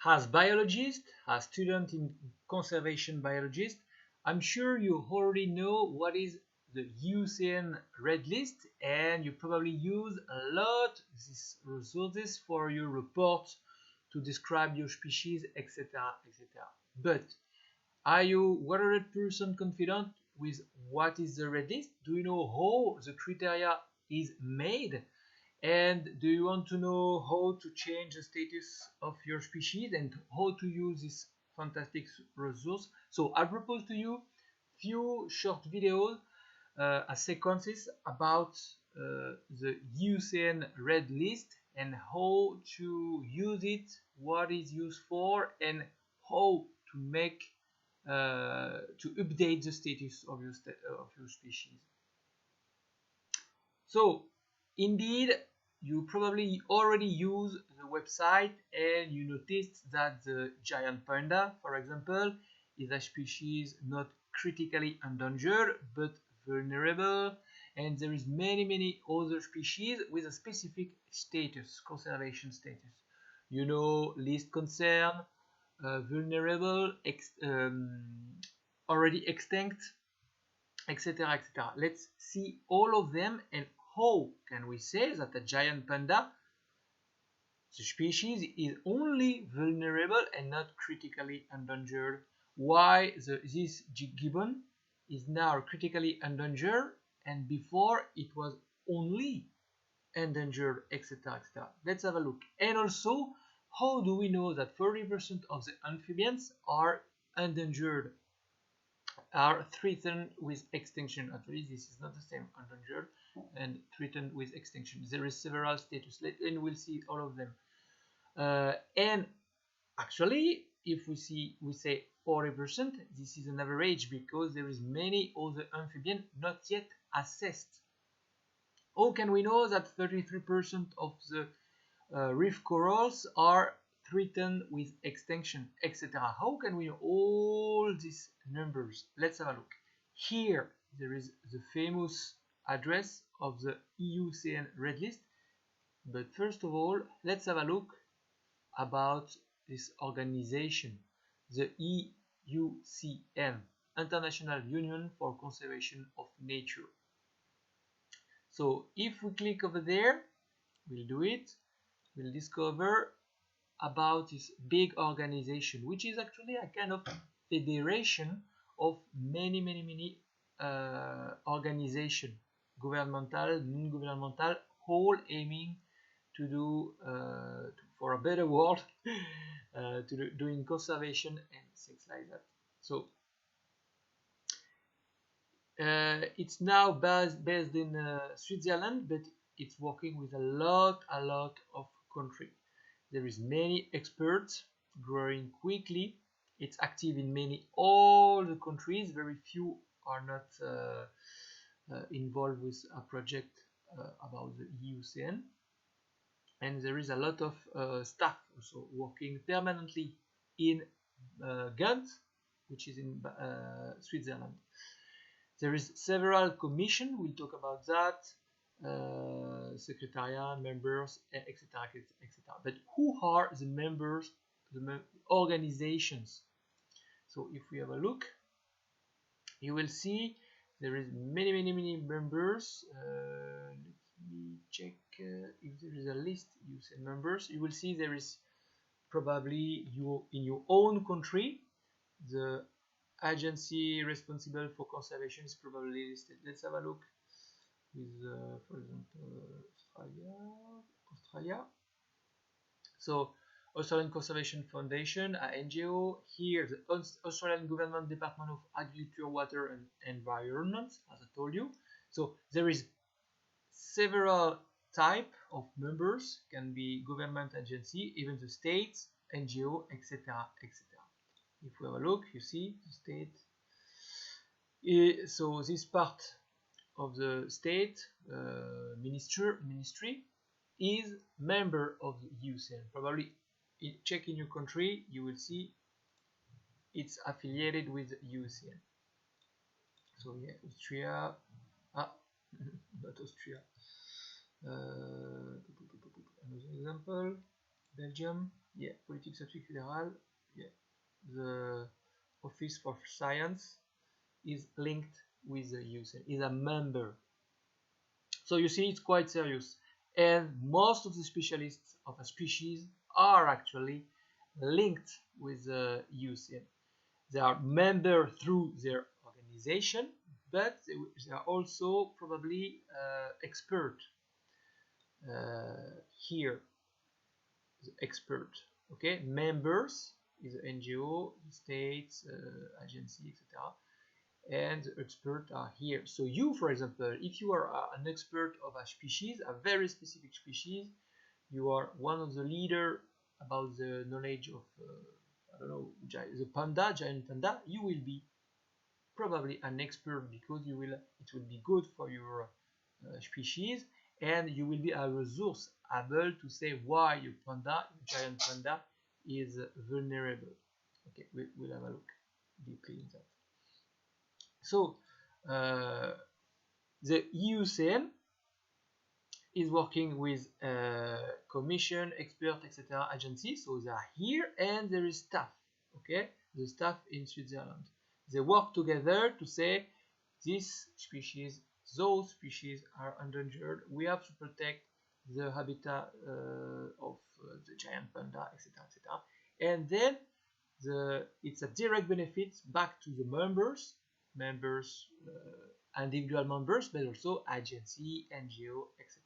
As biologist, as student in conservation biologist, I'm sure you already know what is the Iucn Red List, and you probably use a lot these resources for your report to describe your species, etc., etc. But are you 100% confident with what is the red list? Do you know how the criteria is made? And do you want to know how to change the status of your species and how to use this fantastic resource? So I propose to you few short videos as sequences about the Iucn Red List and how to use it, what is used for, and how to make to update the status of your species. So indeed, you probably already use the website and you noticed that the giant panda, for example, is a species not critically endangered but vulnerable, and there is many other species with a specific status, conservation status. You know, least concern, vulnerable, already extinct, etc., etc. Let's see all of them and how can we say that a giant panda, the species, is only vulnerable and not critically endangered? Why this gibbon is now critically endangered and before it was only endangered, etc., etc. Let's have a look. And also, how do we know that 40% of the amphibians are endangered, are threatened with extinction? Actually, this is not the same, endangered and threatened with extinction. There is several status, and we'll see all of them. And actually, if we say 40%, this is an average because there is many other amphibians not yet assessed. How can we know that 33% of the reef corals are threatened with extinction, etc.? How can we know all these numbers? Let's have a look. Here there is the famous address of the Iucn Red List, but first of all, let's have a look about this organization, the IUCN, International Union for Conservation of Nature. So if we click over there, we'll do it, we'll discover about this big organization, which is actually a kind of federation of many organizations, governmental, non-governmental, all aiming to do for a better world, doing conservation and things like that. So it's now based in Switzerland, but it's working with a lot of countries. There is many experts, growing quickly. It's active in all the countries. Very few are not involved with a project about the Iucn. And there is a lot of staff also working permanently in Ghent, which is in Switzerland. There is several commissions, we'll talk about that, secretariat, members, etc., etc. But who are the members, the organizations? So if we have a look, you will see there is many members. Let me check if there is a list. You say members. You will see there is probably in your own country the agency responsible for conservation is probably listed. Let's have a look with, for example, Australia. So Australian Conservation Foundation, NGO. Here, the Australian Government Department of Agriculture, Water and Environment, as I told you. So there is several type of members, can be government agency, even the states, NGO, etc., etc. If we have a look, you see the state. So this part of the state ministry is member of the Iucn. Probably check in your country, you will see it's affiliated with the Iucn. So yeah, Austria, not Austria. Another example. Belgium, yeah, Politique Scientifique Fédérale, yeah, the Office for Science is linked with the Iucn, is a member. So you see, it's quite serious. And most of the specialists of a species are actually linked with the Iucn. They are member through their organization, but they are also probably expert here. The expert, okay, members is NGO, states, agency, etc. And the experts are here. So you, for example, if you are an expert of a species, a very specific species, you are one of the leader about the knowledge of, I don't know, the panda, giant panda, you will be probably an expert because it will be good for your species, and you will be a resource able to say why your panda, your giant panda, is vulnerable. Okay, we'll have a look deeply in that. So the Iucn is working with commission, expert, etc. agencies. So they are here, and there is staff. Okay, the staff in Switzerland. They work together to say this species, those species are endangered. We have to protect the habitat of the giant panda, etc., etc. And then it's a direct benefit back to the members, individual members, but also agency, NGO, etc.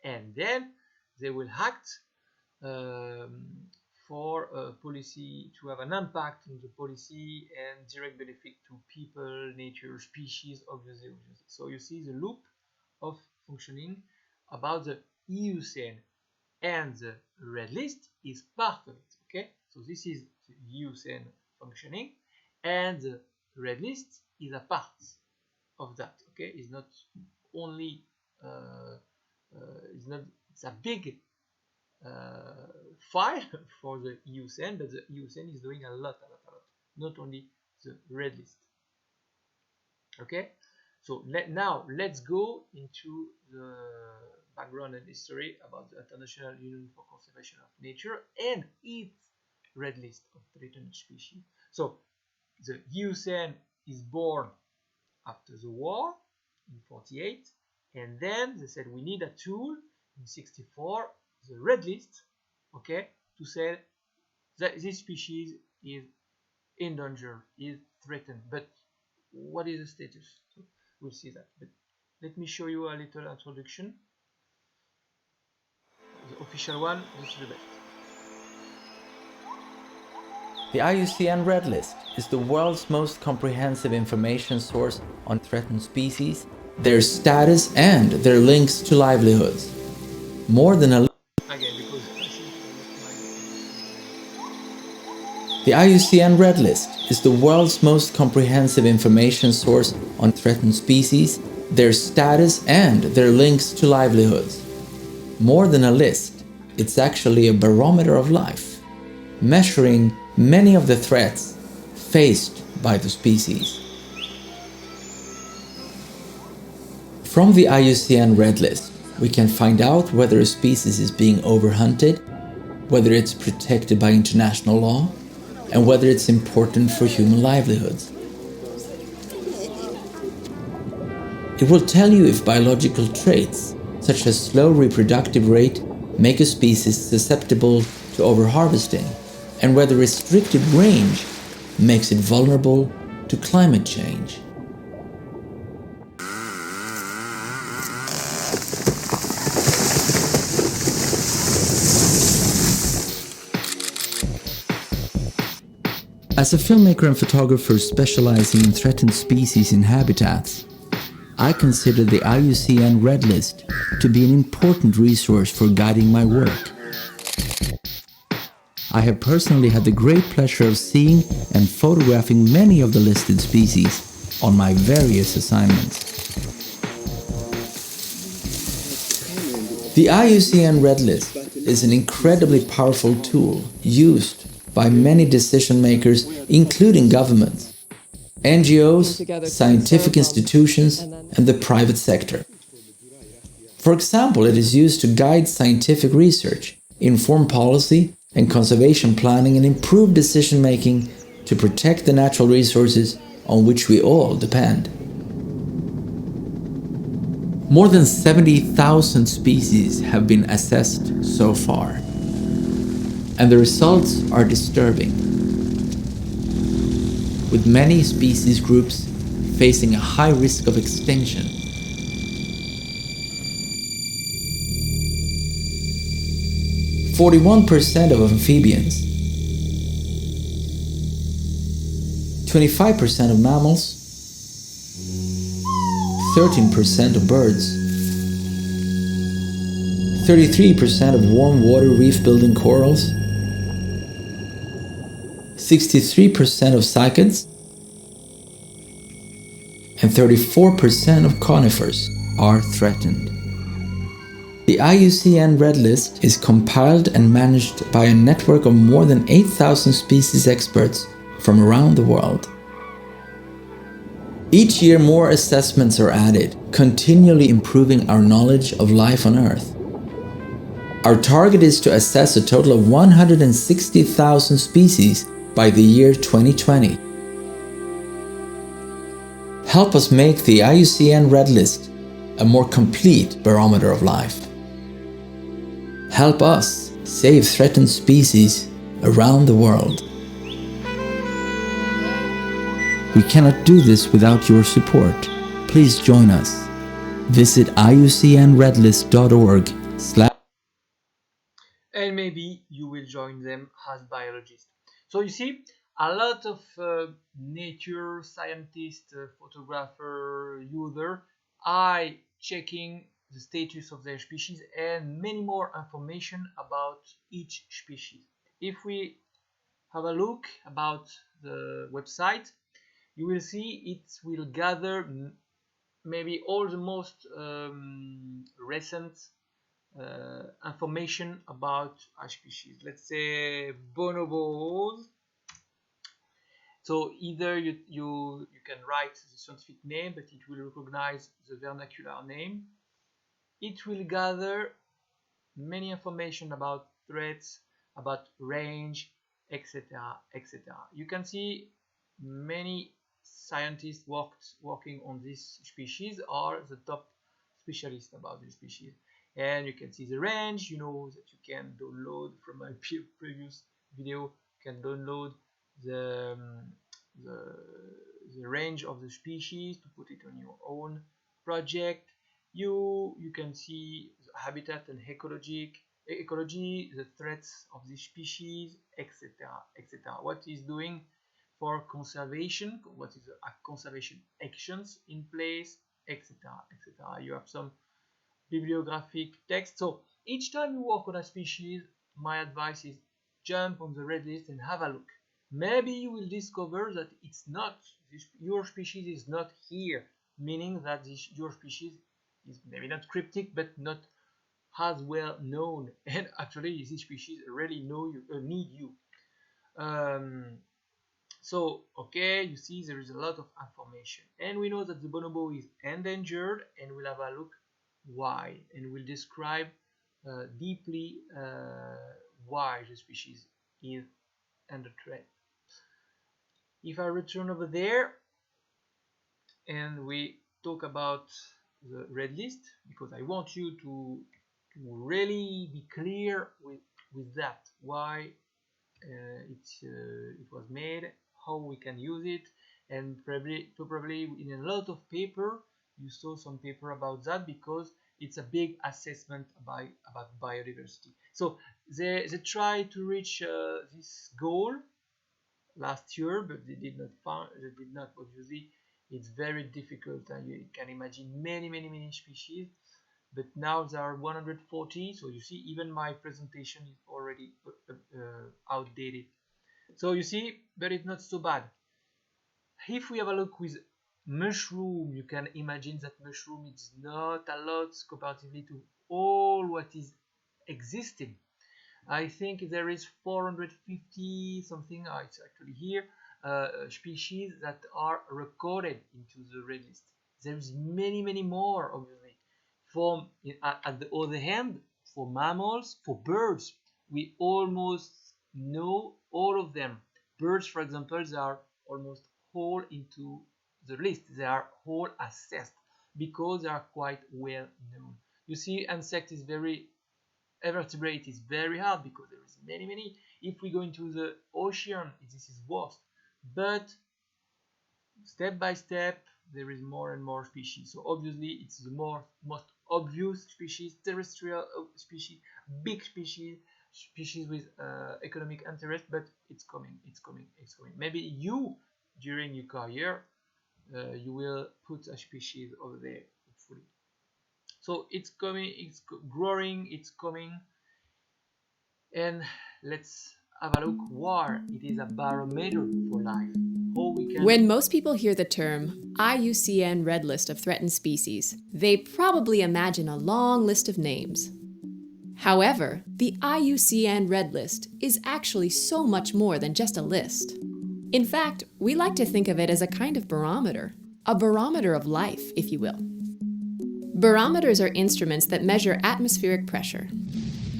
And then they will act for a policy, to have an impact on the policy and direct benefit to people, nature, species, obviously. So you see the loop of functioning about the Iucn, and the red list is part of it. Okay, so this is the Iucn functioning, and the red list is a part of that. Okay, it's not only it's a big file for the Iucn, but the Iucn is doing a lot, not only the red list. Okay, so now let's go into the background and history about the International Union for Conservation of Nature and its red list of threatened species. So the Iucn is born after the war in 48, and then they said we need a tool in 64, the red list, okay, to say that this species is in danger, is threatened. But what is the status? So we'll see that. But let me show you a little introduction. The official one, this is the best. The IUCN Red List is the world's most comprehensive information source on threatened species, their status, and their links to livelihoods. More than a The IUCN Red List is the world's most comprehensive information source on threatened species, their status, and their links to livelihoods. More than a list, it's actually a barometer of life, measuring many of the threats faced by the species. From the IUCN Red List, we can find out whether a species is being overhunted, whether it's protected by international law, and whether it's important for human livelihoods. It will tell you if biological traits, such as slow reproductive rate, make a species susceptible to overharvesting, and whether restricted range makes it vulnerable to climate change. As a filmmaker and photographer specializing in threatened species and habitats, I consider the IUCN Red List to be an important resource for guiding my work. I have personally had the great pleasure of seeing and photographing many of the listed species on my various assignments. The IUCN Red List is an incredibly powerful tool used by many decision makers, including governments, NGOs, scientific institutions, and the private sector. For example, it is used to guide scientific research inform policy and conservation planning, and improve decision making to protect the natural resources on which we all depend. More than 70,000 species have been assessed so far, and the results are disturbing, with many species groups facing a high risk of extinction. "41% of amphibians, 25% of mammals, 13% of birds, 33% of warm water reef building corals, 63% of cycads, and 34% of conifers are threatened." The IUCN Red List is compiled and managed by a network of more than 8,000 species experts from around the world. Each year more assessments are added, continually improving our knowledge of life on Earth. Our target is to assess a total of 160,000 species by the year 2020. Help us make the IUCN Red List a more complete barometer of life. Help us save threatened species around the world. We cannot do this without your support. Please join us. Visit iucnredlist.org/ and maybe you will join them as biologists. So you see, a lot of nature scientists, photographer, user are checking the status of their species and many more information about each species. If we have a look about the website, you will see it will gather maybe all the most recent information about a species. Let's say bonobos. So either you can write the scientific name, but it will recognize the vernacular name. It will gather many information about threats, about range, etc., etc. You can see many scientists working on this species are the top specialists about this species. And you can see the range, you know that you can download from my previous video, you can download the, the range of the species to put it on your own project. You can see the habitat and ecology, the threats of the species, etc., etc. What is doing for conservation, what is the conservation actions in place, etc., etc. You have some bibliographic text. So each time you work on a species, my advice is jump on the red list and have a look. Maybe you will discover that it's not, your species is not here, meaning that your species is maybe not cryptic, but not as well known, and actually this species really need you. So okay, you see there is a lot of information, and we know that the bonobo is endangered, and we'll have a look why, and we'll describe deeply why the species is under threat. If I return over there and we talk about the red list, because I want you to really be clear with that, why it was made, how we can use it, and probably in a lot of paper you saw some paper about that, because it's a big assessment about biodiversity. So they try to reach this goal last year, but they did not obviously. It's very difficult, and you can imagine many species, but now there are 140. So you see, even my presentation is already outdated. So you see, but it's not so bad. If we have a look with mushroom, you can imagine that mushroom is not a lot comparatively to all what is existing. I think there is 450 something, it's actually here, species that are recorded into the red list. There is many more, obviously. At the other hand, for mammals, for birds, we almost know all of them. Birds, for example, they are almost all into the list. They are all assessed because they are quite well known. You see, vertebrate is very hard because there is many. If we go into the ocean, this is worse. But step by step, there is more and more species. So obviously, it's the most obvious species, terrestrial species, big species with economic interest. But it's coming. Maybe you, during your career, you will put a species over there, hopefully. So it's coming, it's growing, it's coming. And let's have a look why it is a barometer for life. When most people hear the term IUCN Red List of Threatened Species, they probably imagine a long list of names. However, the IUCN Red List is actually so much more than just a list. In fact, we like to think of it as a kind of barometer, a barometer of life, if you will. Barometers are instruments that measure atmospheric pressure.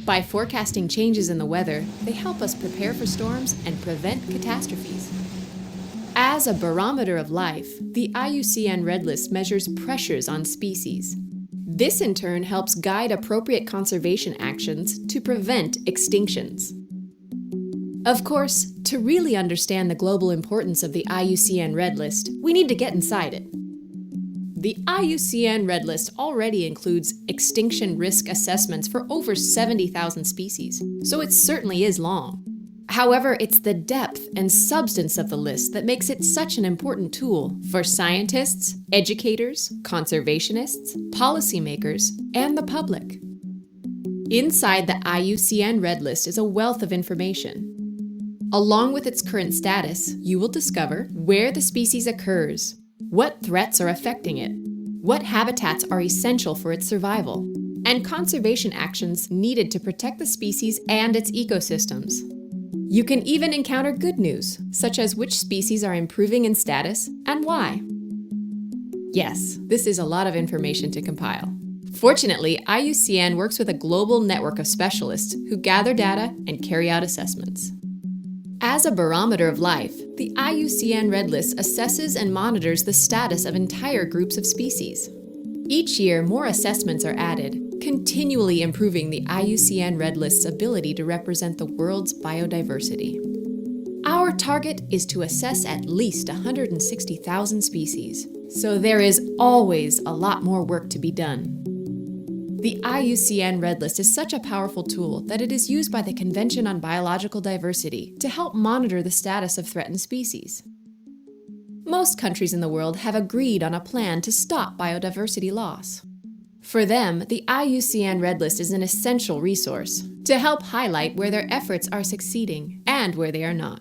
By forecasting changes in the weather, they help us prepare for storms and prevent catastrophes. As a barometer of life, the IUCN Red List measures pressures on species. This in turn helps guide appropriate conservation actions to prevent extinctions. Of course, to really understand the global importance of the IUCN Red List, we need to get inside it. The IUCN Red List already includes extinction risk assessments for over 70,000 species, so it certainly is long. However, it's the depth and substance of the list that makes it such an important tool for scientists, educators, conservationists, policymakers, and the public. Inside the IUCN Red List is a wealth of information. Along with its current status, you will discover where the species occurs, what threats are affecting it, what habitats are essential for its survival, and conservation actions needed to protect the species and its ecosystems. You can even encounter good news, such as which species are improving in status and why. Yes, this is a lot of information to compile. Fortunately, IUCN works with a global network of specialists who gather data and carry out assessments. As a barometer of life, the IUCN Red List assesses and monitors the status of entire groups of species. Each year, more assessments are added, continually improving the IUCN Red List's ability to represent the world's biodiversity. Our target is to assess at least 160,000 species, so there is always a lot more work to be done. The IUCN Red List is such a powerful tool that it is used by the Convention on Biological Diversity to help monitor the status of threatened species. Most countries in the world have agreed on a plan to stop biodiversity loss. For them, the IUCN Red List is an essential resource to help highlight where their efforts are succeeding and where they are not.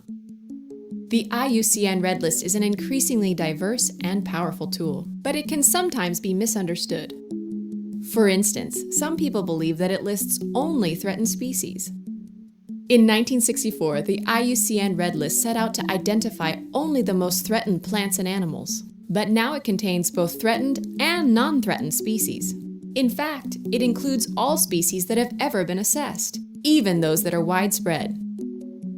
The IUCN Red List is an increasingly diverse and powerful tool, but it can sometimes be misunderstood. For instance, some people believe that it lists only threatened species. In 1964, the IUCN Red List set out to identify only the most threatened plants and animals, but now it contains both threatened and non-threatened species. In fact, it includes all species that have ever been assessed, even those that are widespread.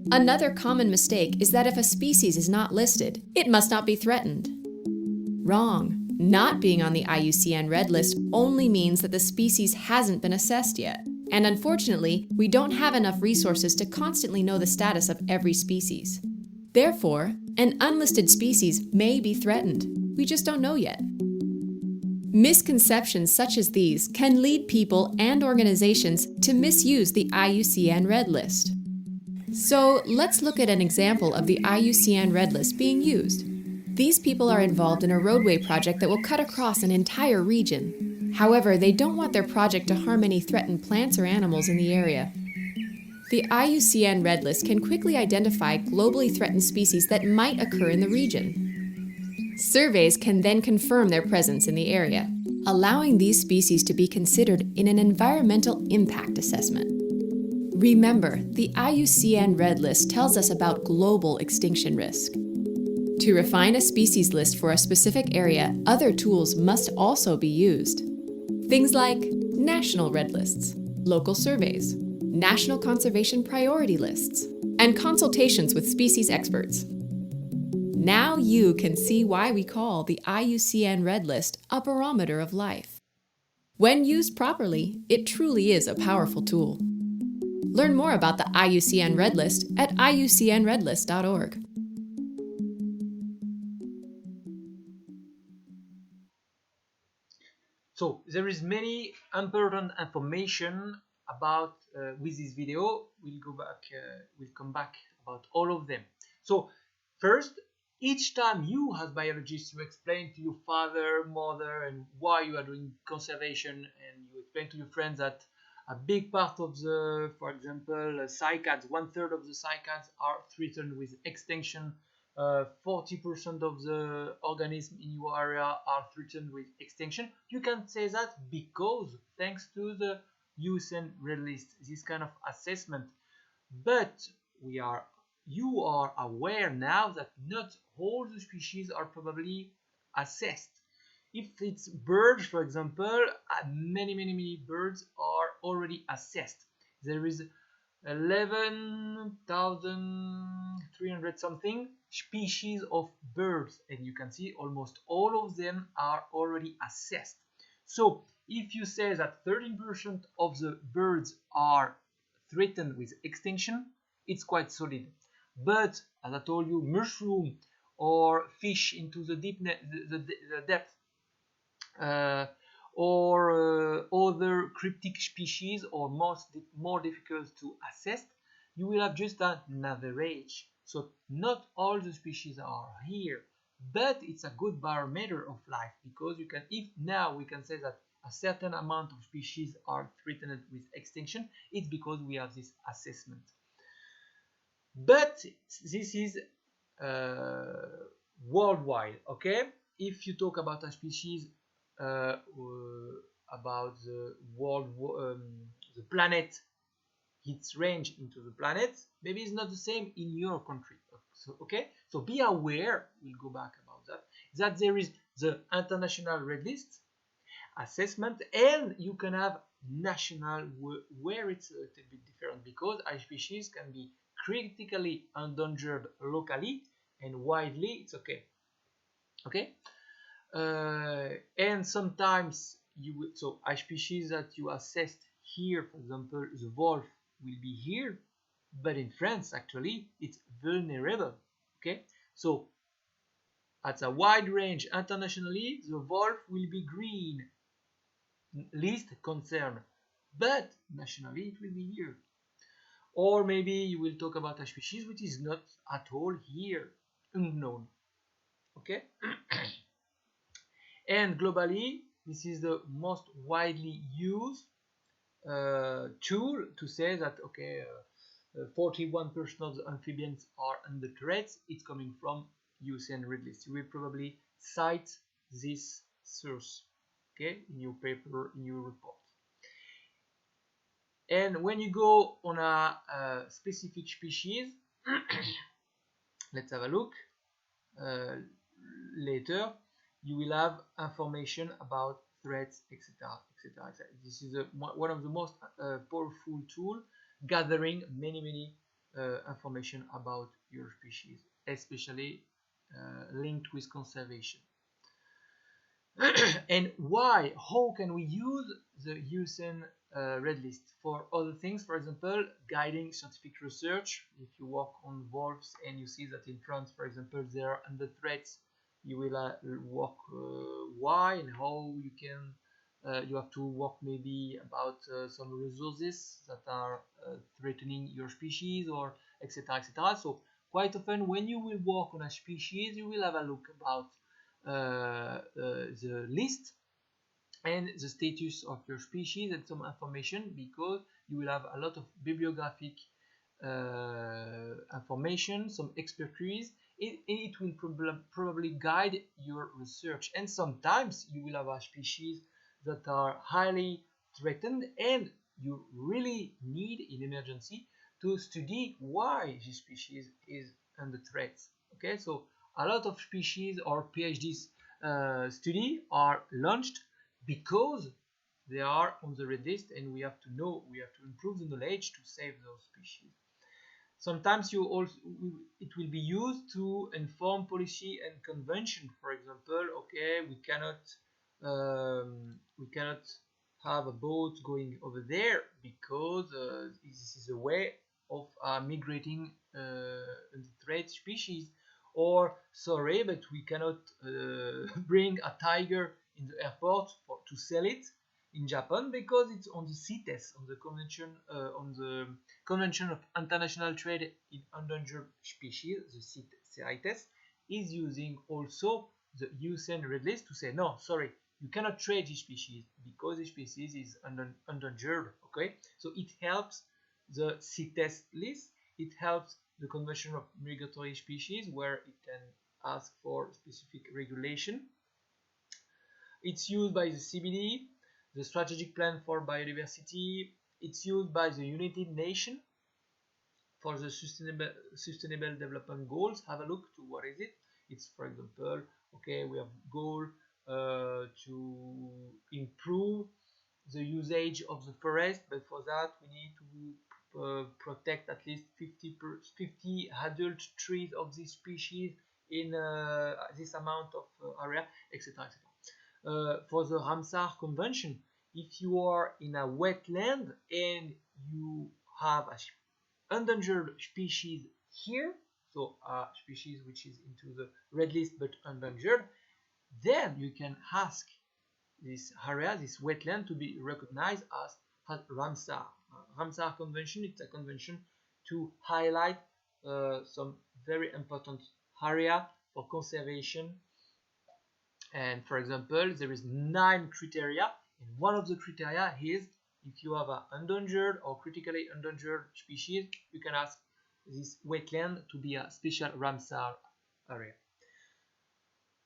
Another common mistake is that if a species is not listed, it must not be threatened. Wrong. Not being on the IUCN Red List only means that the species hasn't been assessed yet. And unfortunately, we don't have enough resources to constantly know the status of every species. Therefore, an unlisted species may be threatened. We just don't know yet. Misconceptions such as these can lead people and organizations to misuse the IUCN Red List. So let's look at an example of the IUCN Red List being used. These people are involved in a roadway project that will cut across an entire region. However, they don't want their project to harm any threatened plants or animals in the area. The IUCN Red List can quickly identify globally threatened species that might occur in the region. Surveys can then confirm their presence in the area, allowing these species to be considered in an environmental impact assessment. Remember, the IUCN Red List tells us about global extinction risk. To refine a species list for a specific area, other tools must also be used. Things like national red lists, local surveys, national conservation priority lists, and consultations with species experts. Now you can see why we call the IUCN Red List a barometer of life. When used properly, it truly is a powerful tool. Learn more about the IUCN Red List at iucnredlist.org. So there is many important information about with this video. We'll come back about all of them. So first, each time you as biologists you explain to your father, mother, and why you are doing conservation, and you explain to your friends that a big part of the, for example, cycads, 1/3 of the cycads are threatened with extinction. 40% of the organisms in your area are threatened with extinction. You can say that because thanks to the Iucn Red List, this kind of assessment. But you are aware now that not all the species are probably assessed. If it's birds, for example, many birds are already assessed. There is 11,300 something species of birds, and you can see almost all of them are already assessed. So if you say that 13% of the birds are threatened with extinction, it's quite solid. But as I told you, mushroom or fish into the depth, or other cryptic species or more difficult to assess, you will have just an average. So not all the species are here, but it's a good barometer of life, because you can, if now we can say that a certain amount of species are threatened with extinction, it's because we have this assessment. But this is worldwide, okay? If you talk about a species about the world, the planet, its range into the planet, maybe it's not the same in your country. So, okay, so be aware. We'll go back about that. That there is the International Red List assessment, and you can have national where it's a little bit different, because a species can be critically endangered locally, and widely it's okay. Okay. And sometimes so a species that you assessed here, for example, the wolf will be here, but in France actually it's vulnerable. Okay, so at a wide range internationally, the wolf will be green, least concern, but nationally it will be here. Or maybe you will talk about a species which is not at all here, unknown. Okay. And globally, this is the most widely used tool to say that, okay, 41% of the amphibians are under threat. It's coming from Iucn Red List. You will probably cite this source, okay, in your paper, in your report. And when you go on a specific species, let's have a look later. You will have information about threats, etc., etc. This is one of the most powerful tools, gathering many information about your species, especially linked with conservation. And why? How can we use the Iucn Red List for other things? For example, guiding scientific research. If you work on wolves and you see that in France, for example, they are under threats, you will work why and how you can. You have to work maybe about some resources that are threatening your species, or etc., etc. So quite often when you will work on a species, you will have a look about the list and the status of your species and some information, because you will have a lot of bibliographic information, some expertise. It will probably guide your research. And sometimes you will have a species that are highly threatened, and you really need in emergency to study why this species is under threat. Okay, so a lot of species or PhD study are launched because they are on the red list, and we have to know, we have to improve the knowledge to save those species. Sometimes it will be used to inform policy and convention. For example, okay, we cannot have a boat going over there because this is a way of migrating threat species. Or sorry, but we cannot bring a tiger in the airport to sell it in Japan because it's on the CITES, on the Convention of International Trade in Endangered Species. The CITES is using also the Iucn Red List to say no, sorry, you cannot trade this species because this species is endangered. Okay, so it helps the CITES list. It helps the Convention of Migratory Species, where it can ask for specific regulation. It's used by the CBD, the Strategic Plan for Biodiversity. It's used by the United Nations for the Sustainable Development Goals. Have a look to what is it. It's, for example, okay, we have goal to improve the usage of the forest, but for that we need to protect at least 50 adult trees of this species in this amount of area, etc. etc. For the Ramsar Convention, if you are in a wetland and you have a endangered species here, so a species which is into the red list but endangered, then you can ask this area, this wetland, to be recognized as Ramsar. Ramsar Convention, it's a convention to highlight some very important area for conservation. And for example, there is 9 criteria, and one of the criteria is if you have an endangered or critically endangered species, you can ask this wetland to be a special Ramsar area.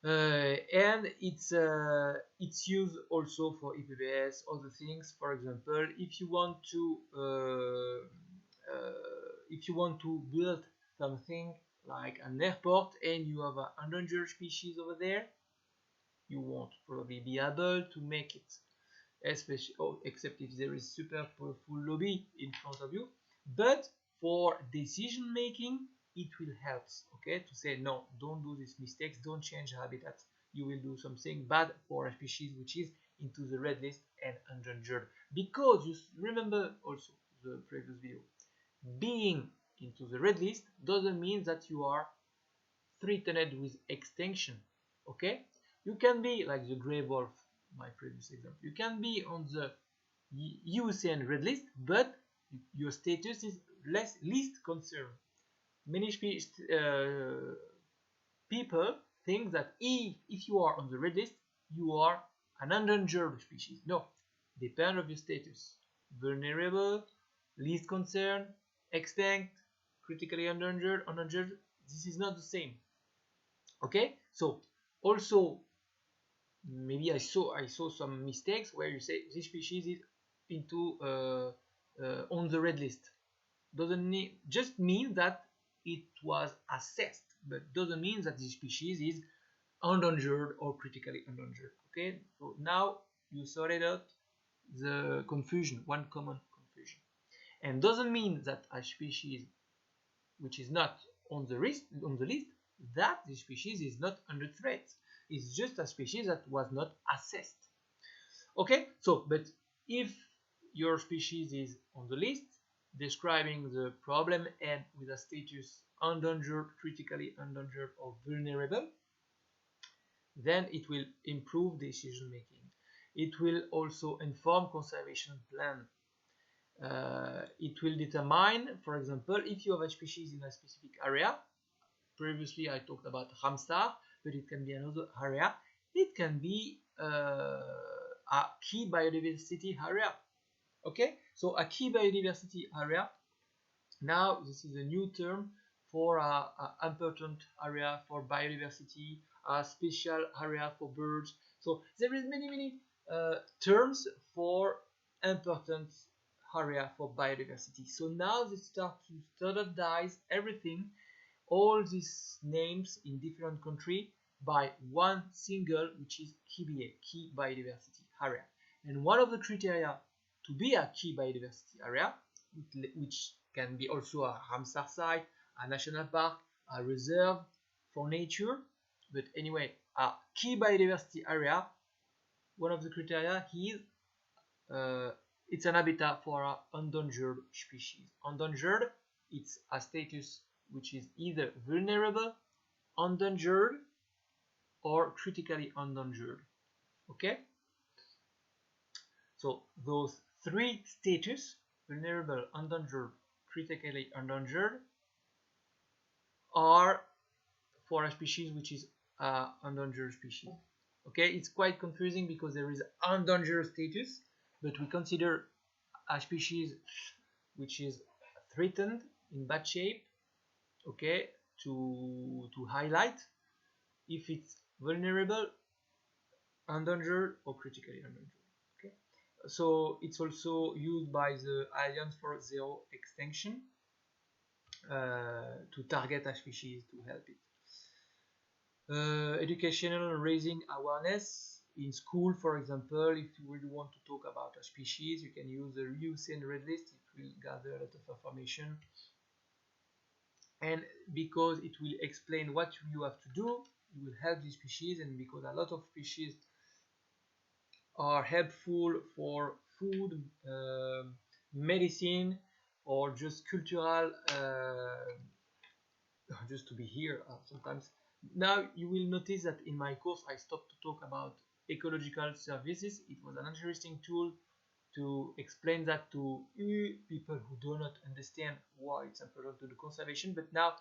And it's used also for EPBS, other things. For example, if you want to build something like an airport and you have an endangered species over there, you won't probably be able to make it, especially except if there is super powerful lobby in front of you. But for decision making, it will help, okay, to say no, don't do these mistakes, don't change habitat, you will do something bad for a species which is into the red list and endangered. Because you remember also the previous video, being into the red list doesn't mean that you are threatened with extinction. Okay, you can be like the gray wolf, my previous example, you can be on the Iucn Red List, but your status is least concern. Many people think that if you are on the red list, you are an endangered species. No, depend of your status. Vulnerable, least concern, extinct, critically endangered, endangered. This is not the same. Okay, so also maybe I saw some mistakes where you say this species is into on the red list. Doesn't just mean that it was assessed, but doesn't mean that the species is endangered or critically endangered. Okay, so now you sorted out the confusion, one common confusion, and doesn't mean that a species which is not on the list that the species is not under threat. It's just a species that was not assessed. Okay, so but if your species is on the list describing the problem and with a status endangered, critically endangered, or vulnerable, then it will improve decision making. It will also inform conservation plan. It will determine, for example, if you have a species in a specific area. Previously I talked about Ramsar, but it can be another area. It can be a key biodiversity area. Okay, so a key biodiversity area, now this is a new term for an important area for biodiversity, a special area for birds. So there is many terms for important area for biodiversity. So now they start to standardize everything, all these names in different countries by one single, which is KBA, key biodiversity area. And one of the criteria to be a key biodiversity area, which can be also a Ramsar site, a national park, a reserve for nature, but anyway, a key biodiversity area, one of the criteria is it's an habitat for an endangered species. Endangered, it's a status which is either vulnerable, endangered, or critically endangered. Okay? So those three status, vulnerable, endangered, critically endangered, are for a species which is an endangered species. Okay, it's quite confusing because there is endangered status, but we consider a species which is threatened, in bad shape, okay, to highlight if it's vulnerable, endangered, or critically endangered. Okay, so it's also used by the Alliance for Zero Extinction to target a species to help it. Educational raising awareness in school, for example. If you really want to talk about a species, you can use the Iucn Red List. It will gather a lot of information, and because it will explain what you have to do, you will help the species. And because a lot of species are helpful for food, medicine, or just cultural, just to be here sometimes. Now you will notice that in my course I stopped to talk about ecological services. It was an interesting tool to explain that to people who do not understand why it's important to do conservation, but now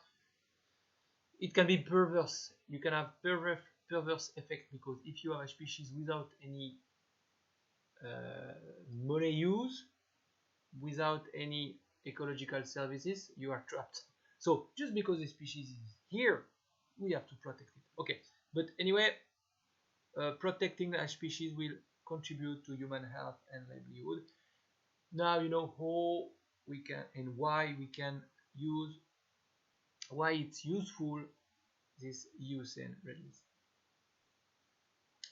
it can be perverse. You can have perverse effect, because if you have a species without any money use, without any ecological services, you are trapped. So just because the species is here, we have to protect it. Okay, but anyway, protecting a species will contribute to human health and livelihood. Now you know how we can and why we can use, why it's useful, this Iucn Red List.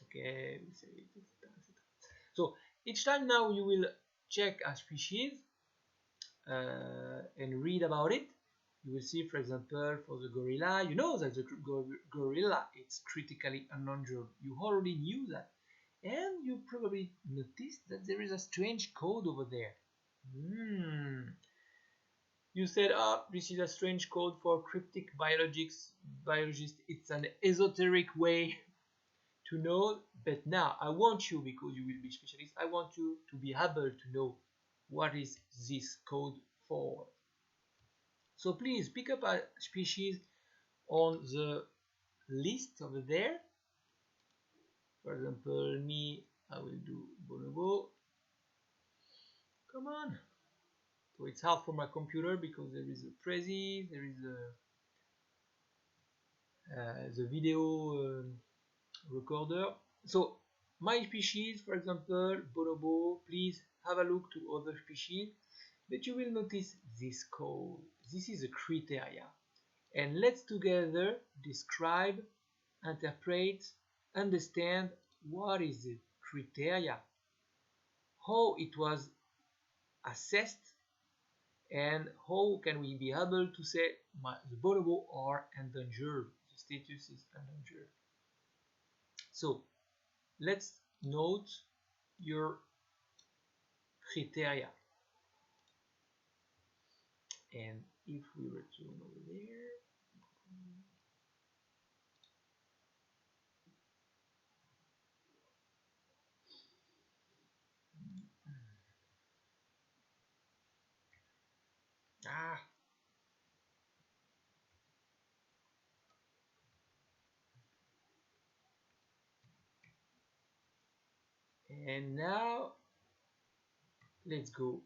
Okay, we say it, etc. So each time now you will check a species and read about it. You will see, for example, for the gorilla, you know that the gorilla is critically endangered. You already knew that. And you probably noticed that there is a strange code over there. You said, oh, this is a strange code for cryptic biologists. It's an esoteric way to know. But now I want you, because you will be specialists, I want you to be able to know what is this code for. So please pick up a species on the list over there. For example, me, I will do bonobo. Come on. So it's hard for my computer because there is a Prezi, there is the video recorder. So my species, for example, bonobo, please have a look to other species, but you will notice this code. This is a criteria. And let's together describe, interpret, understand what is the criteria, how it was assessed, and how can we be able to say the bonobo are endangered, the status is endangered. So let's note your criteria. And if we return over there, and now let's go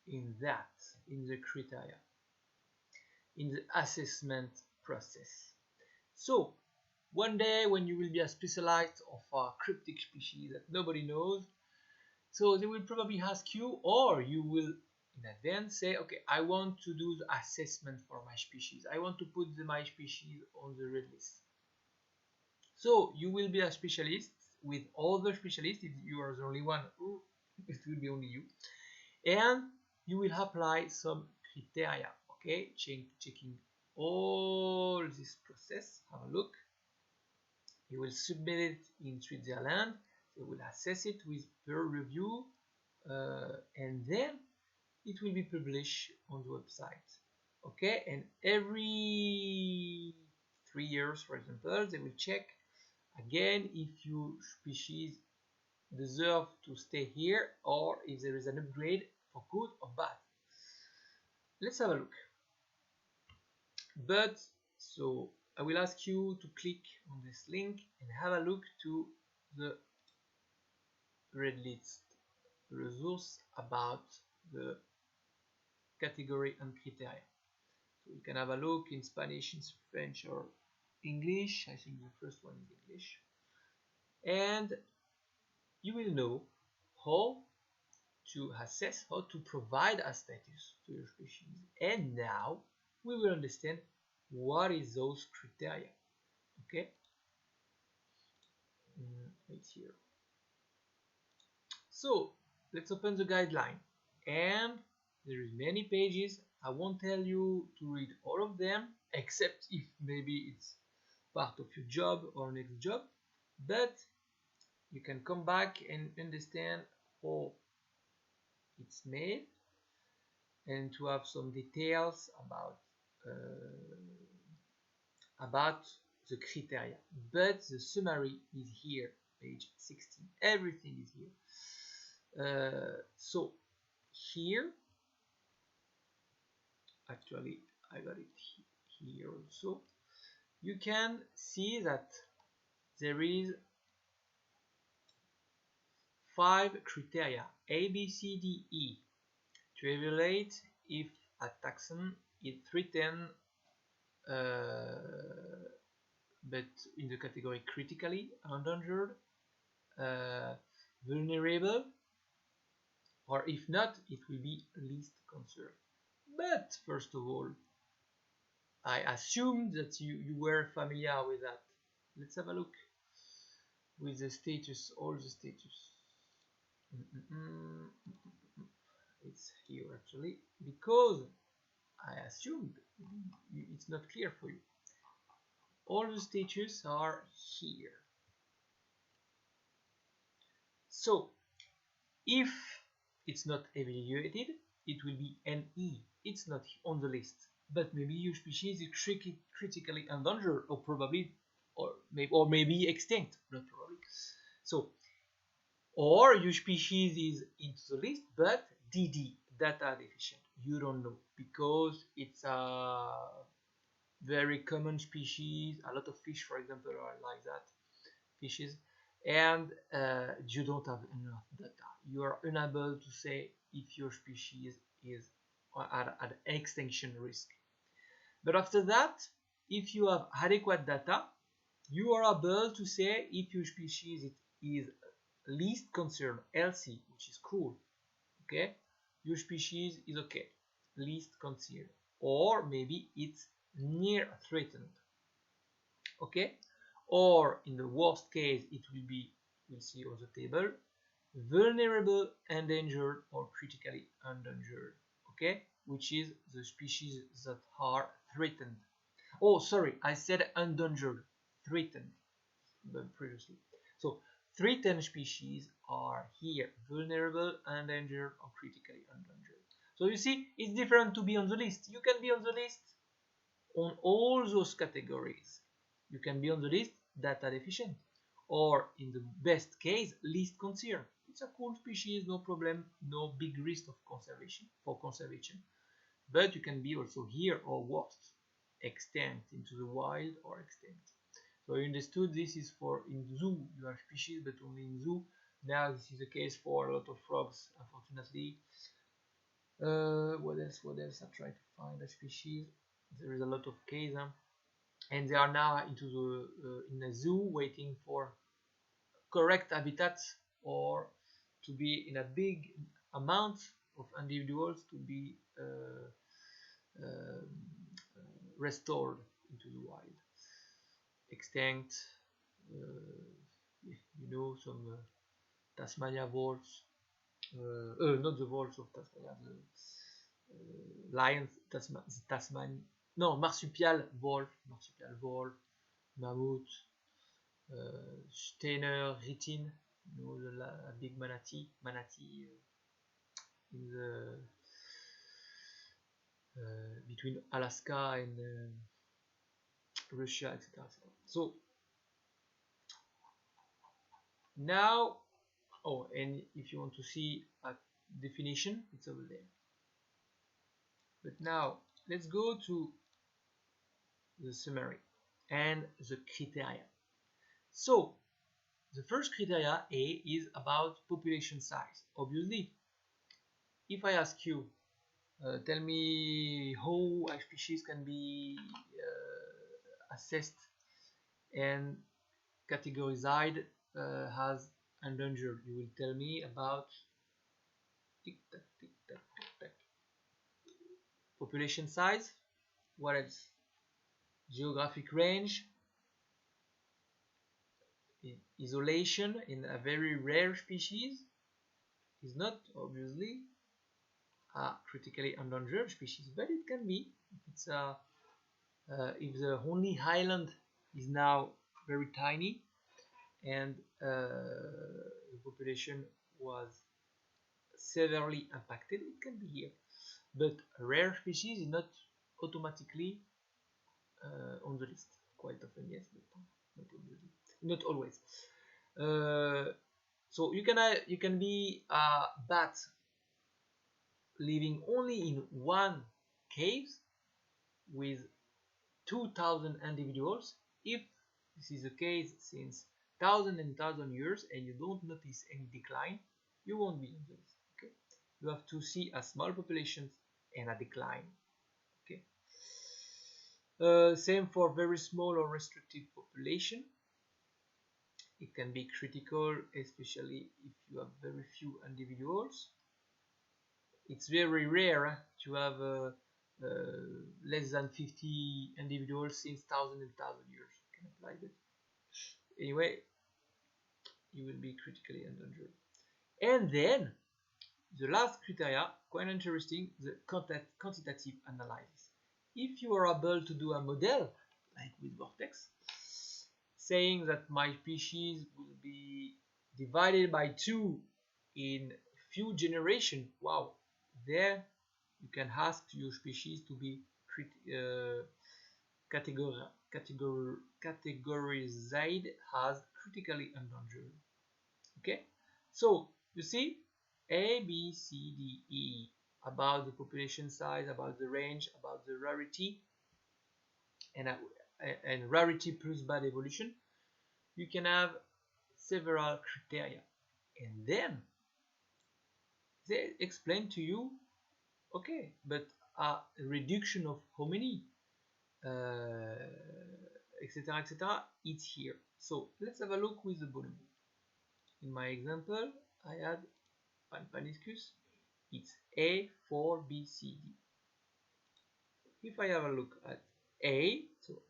in the criteria, in the assessment process. So one day when you will be a specialist of a cryptic species that nobody knows, so they will probably ask you, or you will in advance say, okay, I want to do the assessment for my species. I want to put my species on the red list. So you will be a specialist with other specialists. If you are the only one, it will be only you. And you will apply some criteria, okay? Checking all this process. Have a look. You will submit it in Switzerland. They will assess it with peer review, and then it will be published on the website. Okay, and every 3 years, for example, they will check again if your species deserve to stay here or if there is an upgrade for good or bad. Let's have a look. But so I will ask you to click on this link and have a look to the red list resource about the category and criteria. So you can have a look in Spanish, in French, or English. I think the first one is English. And you will know how to assess, how to provide a status to your species. And now we will understand what is those criteria. Okay? Right here. So let's open the guideline. And there is many pages. I won't tell you to read all of them, except if maybe it's part of your job or next job. But you can come back and understand how it's made and to have some details about the criteria. But the summary is here, page 16. Everything is here. So here, actually I got it here also, you can see that there is 5 criteria, A, B, C, D, E, to evaluate if a taxon is threatened, but in the category critically endangered, vulnerable, or if not, it will be least concern. But first of all, I assume that you were familiar with that. Let's have a look with the status, all the status. It's here actually, because I assumed it's not clear for you. All the status are here. So if it's not evaluated, it will be an E. It's not on the list, but maybe your species is critically endangered, or probably, or maybe extinct, not probably. So, or your species is into the list, but DD, data deficient. You don't know because it's a very common species. A lot of fish, for example, are like that, fishes, and you don't have enough data. You are unable to say if your species is at extinction risk. But after that, if you have adequate data, you are able to say if your species is least concern, LC, which is cool. Okay, your species is okay, least concern, or maybe it's near threatened. Okay, or in the worst case, it will be, we'll see on the table, vulnerable, endangered, or critically endangered. Okay, which is the species that are threatened. Oh, sorry, I said endangered, threatened previously. So threatened species are here, vulnerable, endangered, or critically endangered. So you see, it's different to be on the list. You can be on the list on all those categories. You can be on the list data deficient, or in the best case, least concern. It's a cool species, no problem, no big risk of conservation. But you can be also here or worse, extinct into the wild or extinct. So you understood this is for in zoo you have species, but only in zoo. Now this is the case for a lot of frogs, unfortunately. What else? I try to find a species. There is a lot of cases, and they are now into the in a zoo waiting for correct habitats or to be in a big amount of individuals to be restored into the wild. Extinct, you know, some Tasmania wolves, not the wolves of Tasmania, the lions, Tasman, no, marsupial wolf, mammoth, Steiner, Ritin, you know, the big manatee in the between Alaska and Russia, etc. So now, oh, and if you want to see a definition, it's over there. But now let's go to the summary and the criteria. So the first criteria A is about population size. Obviously, if I ask you, tell me how a species can be assessed and categorized as endangered, you will tell me about tick tack, tick tack, tick tack. Population size. What else? Geographic range. Isolation in a very rare species is not obviously a critically endangered species, but it can be if it's if the only island is now very tiny and the population was severely impacted, it can be here. But a rare species is not automatically on the list. Quite often, yes, but not always. So you can be a bat living only in one cave with 2,000 individuals. If this is the case since thousands and thousands of years and you don't notice any decline, you won't be on the list. Okay, you have to see a small population and a decline. Okay. Same for very small or restricted population. It can be critical, especially if you have very few individuals. It's very rare to have less than 50 individuals since thousands and thousands of years. You can apply that. Anyway, you will be critically endangered. And then the last criteria, quite interesting, the quantitative analysis. If you are able to do a model, like with Vortex, saying that my species will be divided by 2 in few generations, wow, there you can ask your species to be categorized as critically endangered. Okay, so you see, A, B, C, D, E, about the population size, about the range, about the rarity, and rarity plus bad evolution. You can have several criteria, and then they explain to you, okay, but a reduction of how many, etc., etc., it's here. So let's have a look with the bonobo. In my example, I had Paniscus, it's A, 4, B, C, D. If I have a look at A, so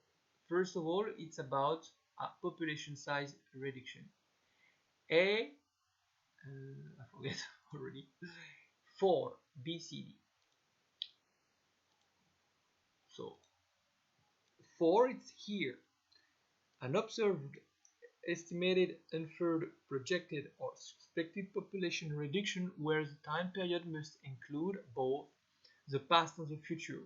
first of all, it's about a population size reduction. A, I forget already, 4, B, C, D. So 4, it's here. An observed, estimated, inferred, projected, or suspected population reduction where the time period must include both the past and the future,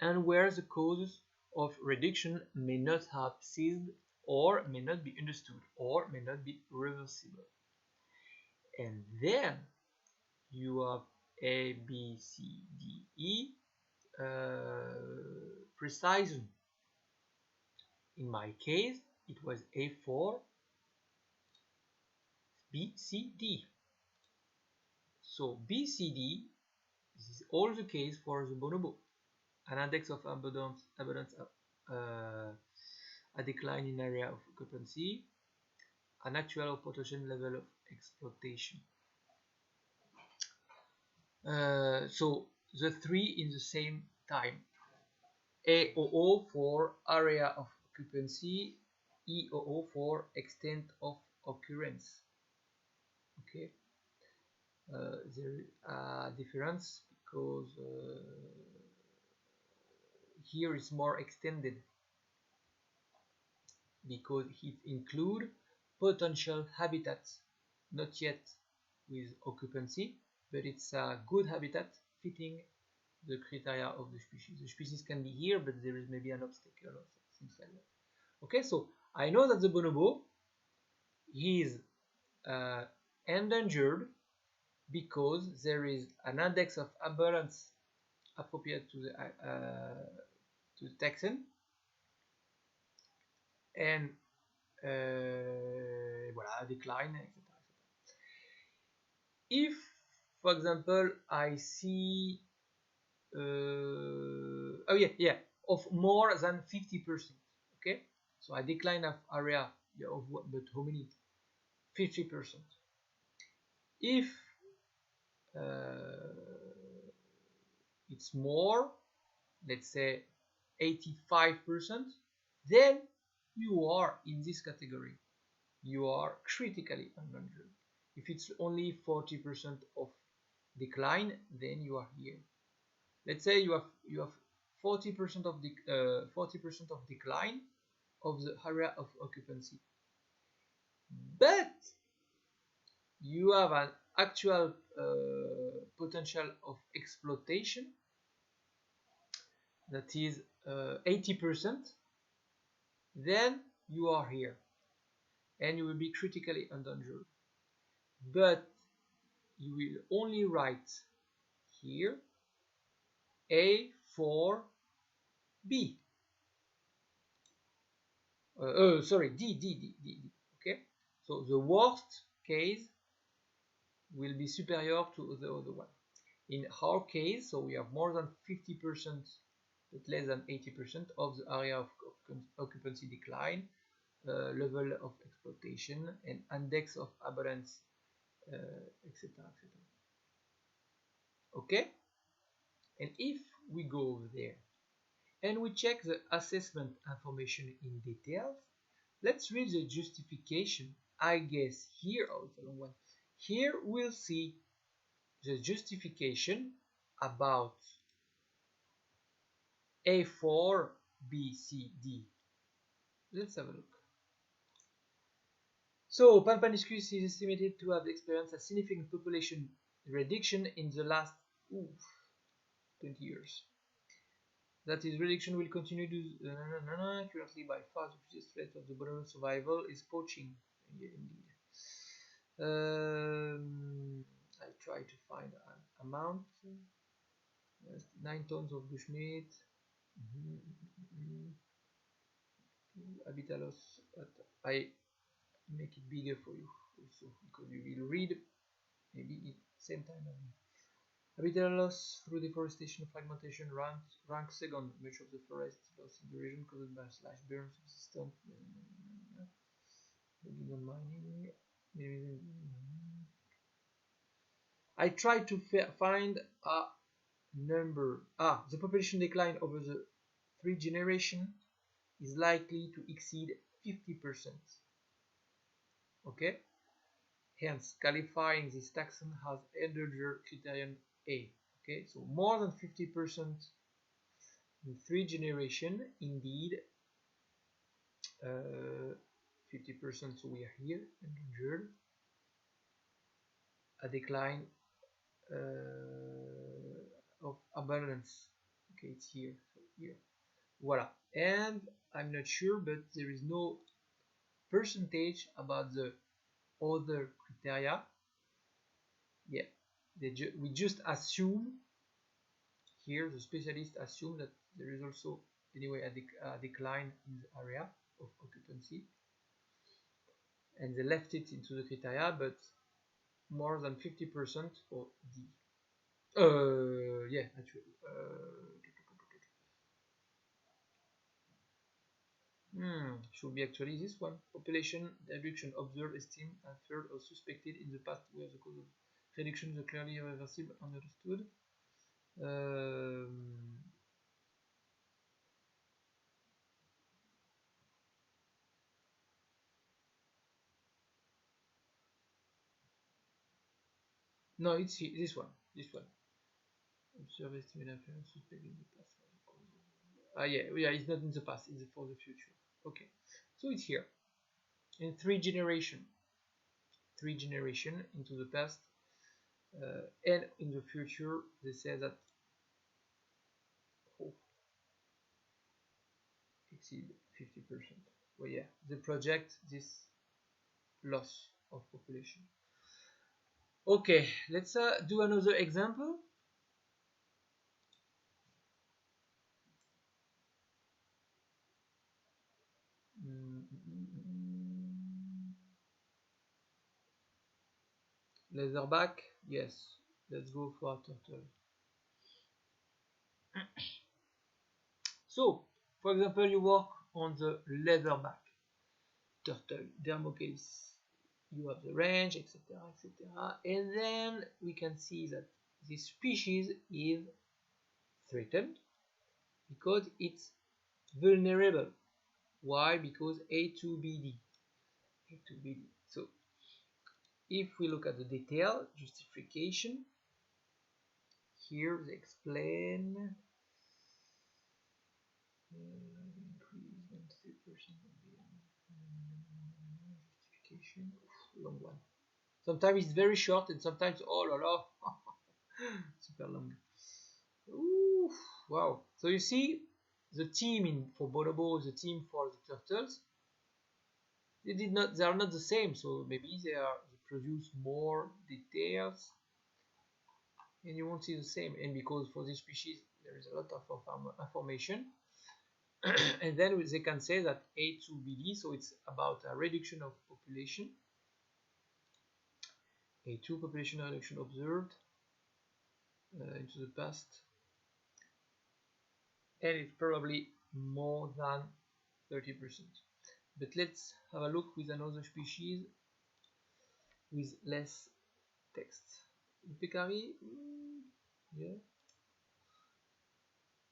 and where the causes of reduction may not have ceased, or may not be understood, or may not be reversible. And then you have A, B, C, D, E, precision. In my case, it was A4, B, C, D. So B, C, D, this is all the case for the bonobo. An index of abundance, a decline in area of occupancy, an actual or potential level of exploitation. So the 3 in the same time. AOO for area of occupancy, EOO for extent of occurrence. Okay, there is a difference because here is more extended because it includes potential habitats, not yet with occupancy, but it's a good habitat fitting the criteria of the species. The species can be here, but there is maybe an obstacle or things like that. Okay, so I know that the bonobo is endangered because there is an index of abundance appropriate to the taxon, and voilà, decline, etc. If, for example, I see of more than 50%, okay, so I decline of area of what, but how many? 50%. If it's more, let's say 85%, then you are in this category. You are critically endangered. If it's only 40% of decline, then you are here. Let's say you have 40% of the 40% of decline of the area of occupancy, but you have an actual potential of exploitation that is 80%, then you are here and you will be critically endangered. But you will only write here A for B. Sorry, D. Okay, so the worst case will be superior to the other one. In our case, so we have more than 50%, but less than 80% of the area of occupancy decline, level of exploitation, and index of abundance, etc. Okay, and if we go over there and we check the assessment information in detail, let's read the justification. I guess here, oh, it's a long one. Here we'll see the justification about A4, B, C, D. Let's have a look. So, Pampaniscus is estimated to have experienced a significant population reduction in the last 20 years. That is, reduction will continue to currently by far the biggest threat of the bonobo survival is poaching. Yeah, indeed. I try to find an amount. 9 tons of bushmeat. Habitat loss. I make it bigger for you also because you will read maybe at the same time as me. Habitat loss through deforestation fragmentation ranks second. Much of the forest loss in the region caused by slash burn subsistence, mining. I try to find a number. The population decline over the 3 generations is likely to exceed 50%. Okay, hence qualifying this taxon has endangered criterion A. Okay, so more than 50% in 3 generations, indeed 50%, so we are here endangered. A decline of abundance. Okay, it's here, so here. Voila, and I'm not sure, but there is no percentage about the other criteria. Yeah, we just assume here, the specialists assume that there is also anyway a decline in the area of occupancy, and they left it into the criteria, but more than 50% for D. Yeah, actually. Should be actually this one. Population reduction observed, esteemed, inferred, or suspected in the past where the cause of reduction is clearly irreversible understood. No, it's this one. This one. Observe estimate appearance suspect in the past. Yeah, it's not in the past, it's for the future. Okay, so it's here in three generation into the past, and in the future they say that exceed 50%. Well, yeah, they project this loss of population. Okay, let's do another example. Leatherback, yes, let's go for a turtle. So, for example, you work on the leatherback turtle, Dermocase. You have the range, etc., etc., and then we can see that this species is threatened because it's vulnerable. Why? Because A2BD. A2BD. So, if we look at the detail justification, here they explain increase 3% justification. Long one. Sometimes it's very short and sometimes oh la la, super long. Ooh, wow. So you see the team for bonobo, the team for the turtles, they are not the same, so maybe they produce more details and you won't see the same, and because for this species there is a lot of information. And then they can say that A2BD, so it's about a reduction of population, A2 population reduction observed into the past, and it's probably more than 30%. But let's have a look with another species with less text. Pecari, yeah.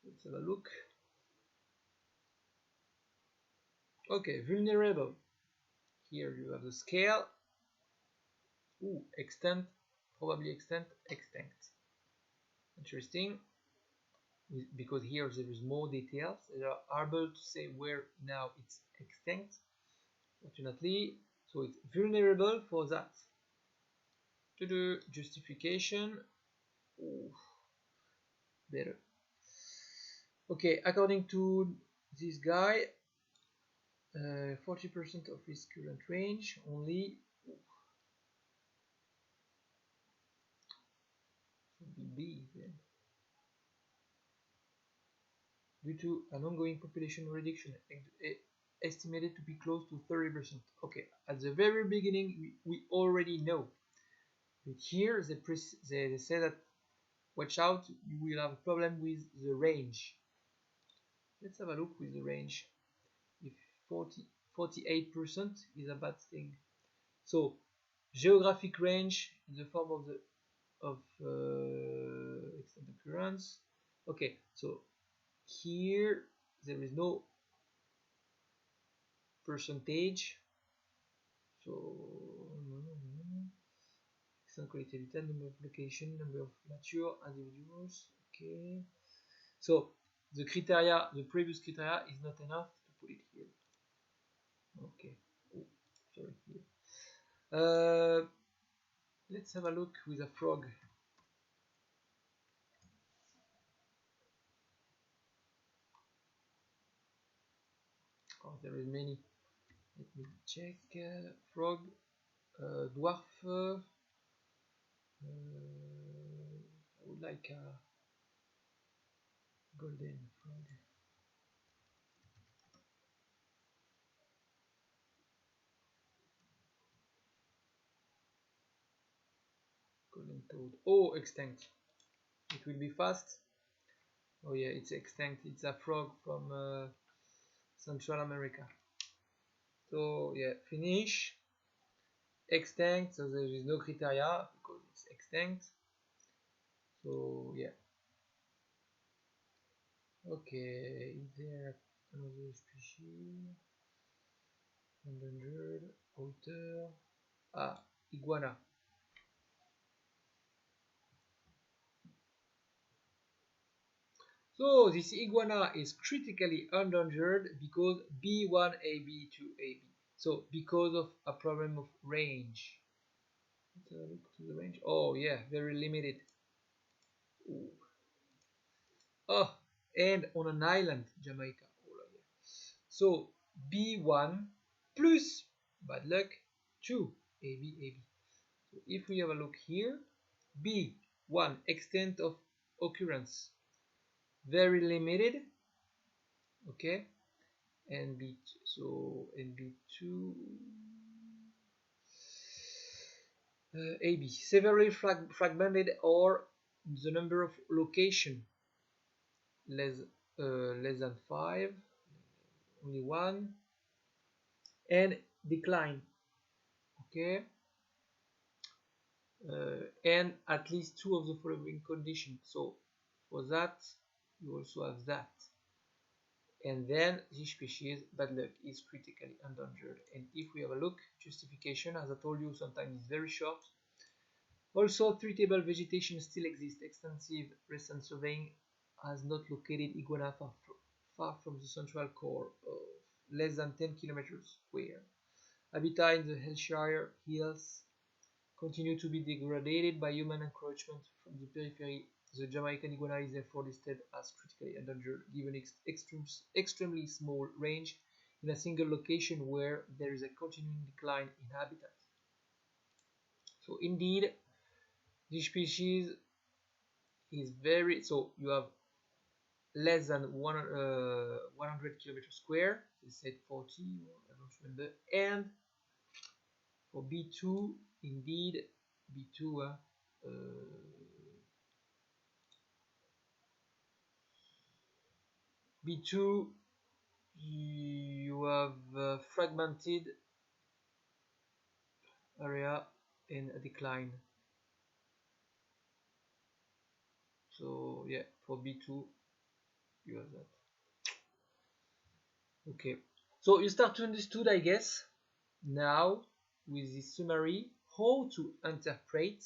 Let's have a look. Okay, vulnerable. Here you have the scale. Ooh, extent, probably extent, extinct. Interesting, because here there is more details. They are able to say where now it's extinct, fortunately. So it's vulnerable for that. To the justification, ooh, better. Okay, according to this guy, 40% of his current range only. Should be B then. Due to an ongoing population reduction estimated to be close to 30%. Okay, at the very beginning we already know. But here they say that watch out, you will have a problem with the range. Let's have a look with the range. If 48% is a bad thing. So geographic range in the form of the extent occurrence. Okay, so here there is no percentage. So extent collectivity, number of location, number of mature individuals. Okay, so the criteria, the previous criteria is not enough to put it here. Okay, oh, sorry here. Let's have a look with a frog. Oh, there is many. Let me check. Frog, dwarf. I would like a golden frog. Golden toad. Oh, extinct. It will be fast. Oh yeah, it's extinct. It's a frog from Central America. So yeah, finish. Extinct. So there is no criteria because it's extinct. So yeah. Okay, is there another species? Endangered, outer. Ah, iguana. So this iguana is critically endangered because B1AB to AB. So because of a problem of range. Let's have a look to the range. Oh yeah, very limited. Ooh. Oh, and on an island, Jamaica. Oh, yeah. So B1 plus bad luck 2 AB AB. So if we have a look here, B1 extent of occurrence very limited, okay, and B so and B2 AB severely fragmented, or the number of location less less than 5, only 1, and decline, okay, and at least 2 of the following conditions. So for that you also have that, and then this species bad luck is critically endangered. And if we have a look, justification, as I told you, sometimes it's very short. Also, treatable vegetation still exists. Extensive recent surveying has not located iguana far from the central core of less than 10 kilometers square. Habitat in the Hillshire Hills continue to be degraded by human encroachment from the periphery. The Jamaican iguana is therefore listed as critically endangered, given extremely small range in a single location where there is a continuing decline in habitat. So indeed, this species is very, so you have less than 100 kilometers square. They said 40, I don't remember. And for B2, indeed, B2, B2, you have fragmented area and a decline. So yeah, for B2, you have that. Okay, so you start to understand, I guess, now with this summary how to interpret,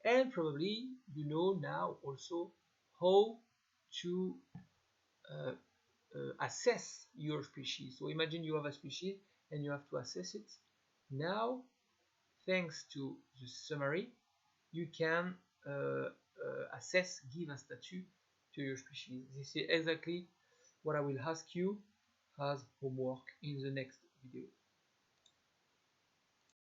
and probably you know now also how to uh, assess your species. So imagine you have a species and you have to assess it. Now, thanks to the summary, you can assess, give a statue to your species. This is exactly what I will ask you as homework in the next video.